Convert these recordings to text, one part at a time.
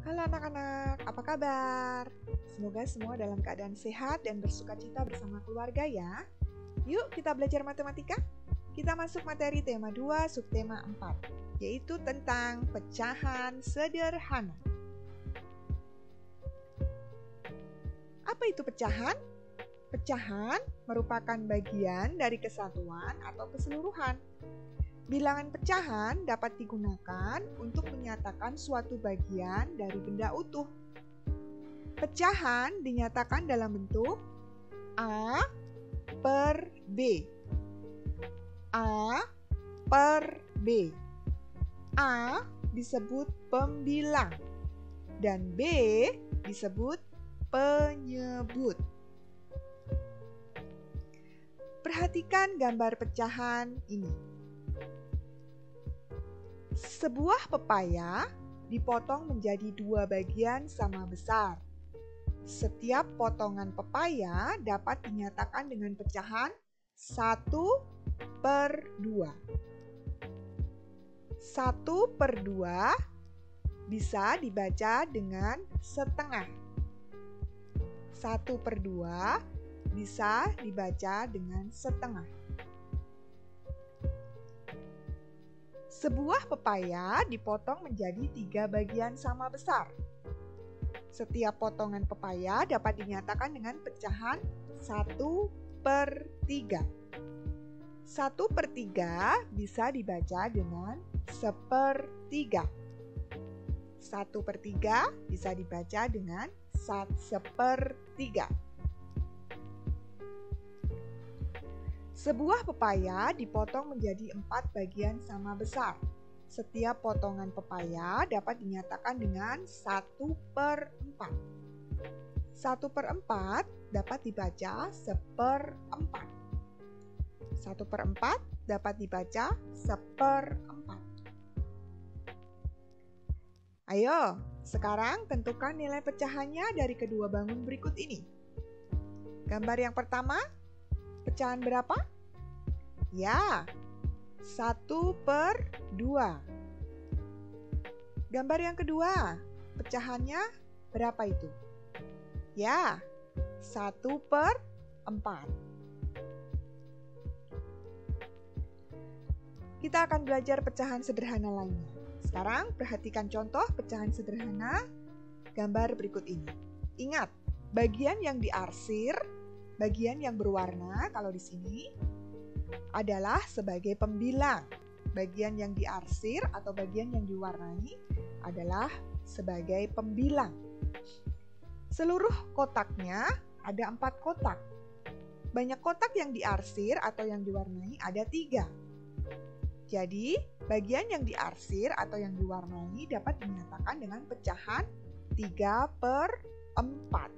Halo anak-anak, apa kabar? Semoga semua dalam keadaan sehat dan bersukacita bersama keluarga ya. Yuk kita belajar matematika. Kita masuk materi tema 2, subtema 4, yaitu tentang pecahan sederhana. Apa itu pecahan? Pecahan merupakan bagian dari kesatuan atau keseluruhan. Bilangan pecahan dapat digunakan untuk menyatakan suatu bagian dari benda utuh. Pecahan dinyatakan dalam bentuk A per B. A per B. A disebut pembilang dan B disebut penyebut. Perhatikan gambar pecahan ini. Sebuah pepaya dipotong menjadi 2 bagian sama besar. Setiap potongan pepaya dapat dinyatakan dengan pecahan 1/2. 1/2 bisa dibaca dengan setengah. 1/2 bisa dibaca dengan setengah. Sebuah pepaya dipotong menjadi 3 bagian sama besar. Setiap potongan pepaya dapat dinyatakan dengan pecahan 1/3. 1/3 bisa dibaca dengan 1/3. 1/3 bisa dibaca dengan 1/3. Sebuah pepaya dipotong menjadi 4 bagian sama besar. Setiap potongan pepaya dapat dinyatakan dengan 1/4. 1/4 dapat dibaca 1/4. 1/4 dapat dibaca 1/4. Ayo, sekarang tentukan nilai pecahannya dari kedua bangun berikut ini. Gambar yang pertama, pecahan berapa? Ya, 1/2. Gambar yang kedua, pecahannya berapa itu? Ya, 1/4. Kita akan belajar pecahan sederhana lainnya. Sekarang perhatikan contoh pecahan sederhana gambar berikut ini. Ingat, bagian yang diarsir, bagian yang berwarna kalau di sini adalah sebagai pembilang. Bagian yang diarsir atau bagian yang diwarnai adalah sebagai pembilang. Seluruh kotaknya ada 4 kotak. Banyak kotak yang diarsir atau yang diwarnai ada 3. Jadi, bagian yang diarsir atau yang diwarnai dapat dinyatakan dengan pecahan 3/4.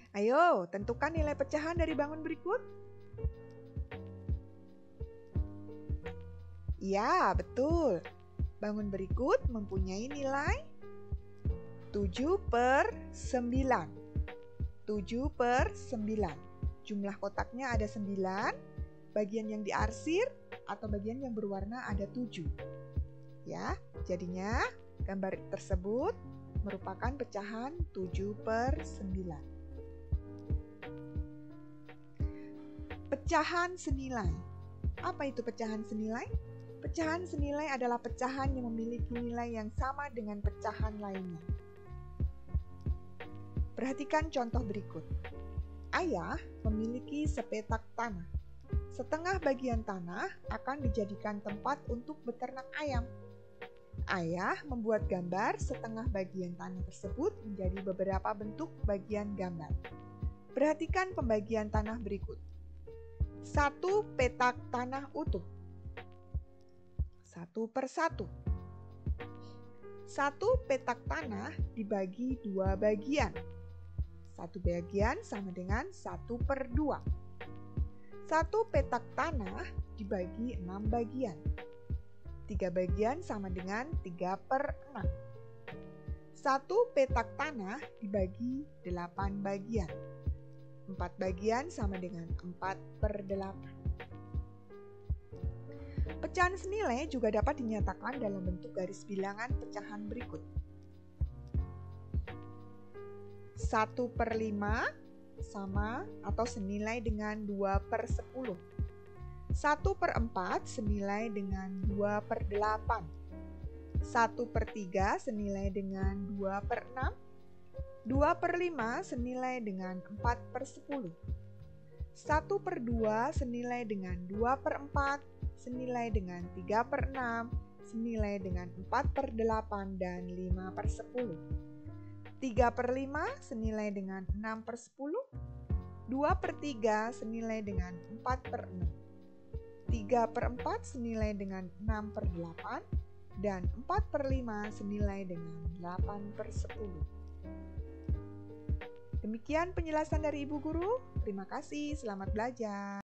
Ayo, tentukan nilai pecahan dari bangun berikut. Ya, betul. Bangun berikut mempunyai nilai 7/9. 7/9. Jumlah kotaknya ada 9. Bagian yang diarsir atau bagian yang berwarna ada 7. Ya, jadinya gambar tersebut merupakan pecahan 7/9. Pecahan senilai. Apa itu pecahan senilai? Pecahan senilai adalah pecahan yang memiliki nilai yang sama dengan pecahan lainnya. Perhatikan contoh berikut. Ayah memiliki sepetak tanah. Setengah bagian tanah akan dijadikan tempat untuk beternak ayam. Ayah membuat gambar setengah bagian tanah tersebut menjadi beberapa bentuk bagian gambar. Perhatikan pembagian tanah berikut. 1 petak tanah utuh. 1/1. 1 petak tanah dibagi 2 bagian. 1 bagian sama dengan 1/2. 1 petak tanah dibagi 6 bagian. 3 bagian sama dengan 3/6. 1 petak tanah dibagi 8 bagian. 4 bagian sama dengan 4/8. Pecahan senilai juga dapat dinyatakan dalam bentuk garis bilangan pecahan berikut. 1/5 sama atau senilai dengan 2/10. 1/4 senilai dengan 2/8. 1/3 senilai dengan 2/6. 2/5 senilai dengan 4/10. 1/2 senilai dengan 2/4, senilai dengan 3/6, senilai dengan 4/8, dan 5/10. 3/5 senilai dengan 6/10. 2/3 senilai dengan 4/6. 3/4 senilai dengan 6/8, dan 4/5 senilai dengan 8/10. Demikian penjelasan dari Ibu Guru. Terima kasih, selamat belajar.